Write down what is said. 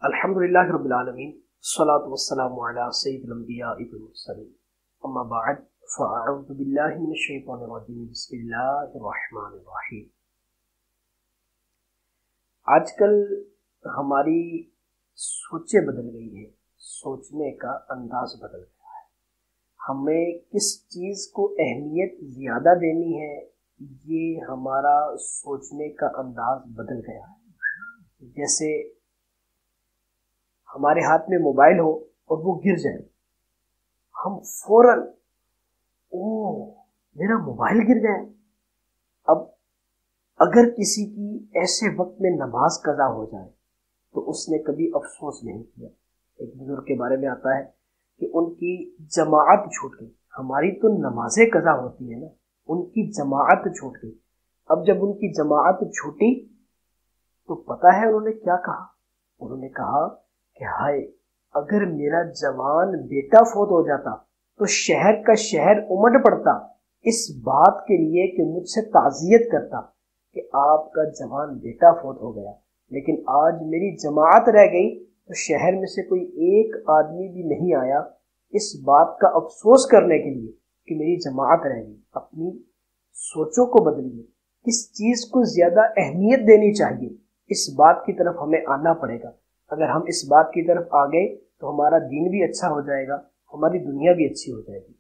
الحمدللہ رب العالمین الصلاۃ والسلام علی سید الانبیاء والمرسلین اما بعد فاعوذ باللہ من الشیطان الرجیم بسم اللہ الرحمن الرحیم۔ آج کل ہماری سوچیں بدل گئی ہیں، سوچنے کا انداز بدل گیا ہے۔ ہمیں کس چیز کو اہمیت زیادہ دینی ہے، یہ ہمارا سوچنے کا انداز بدل گیا ہے۔ جیسے ہمارے ہاتھ میں موبائل ہو اور وہ گر جائے، ہم فوراً میرا موبائل گر گیا۔ اب اگر کسی کی ایسے وقت میں نماز قضا ہو جائے تو اس نے کبھی افسوس نہیں کیا۔ ایک بزرگ کے بارے میں آتا ہے کہ ان کی جماعت چھوٹ گئی۔ ہماری تو نمازیں قضا ہوتی ہے نا، ان کی جماعت چھوٹ گئی۔ اب جب ان کی جماعت چھوٹی تو پتہ ہے انہوں نے کیا کہا؟ انہوں نے کہا کہ ہائے، اگر میرا جوان بیٹا فوت ہو جاتا تو شہر کا شہر امڑ پڑتا اس بات کے لیے کہ مجھ سے تعزیت کرتا کہ آپ کا جوان بیٹا فوت ہو گیا، لیکن آج میری جماعت رہ گئی تو شہر میں سے کوئی ایک آدمی بھی نہیں آیا اس بات کا افسوس کرنے کے لیے کہ میری جماعت رہ گئی۔ اپنی سوچوں کو بدلیے، کس چیز کو زیادہ اہمیت دینی چاہیے، اس بات کی طرف ہمیں آنا پڑے گا۔ اگر ہم اس بات کی طرف آ گئے تو ہمارا دین بھی اچھا ہو جائے گا، ہماری دنیا بھی اچھی ہو جائے گی۔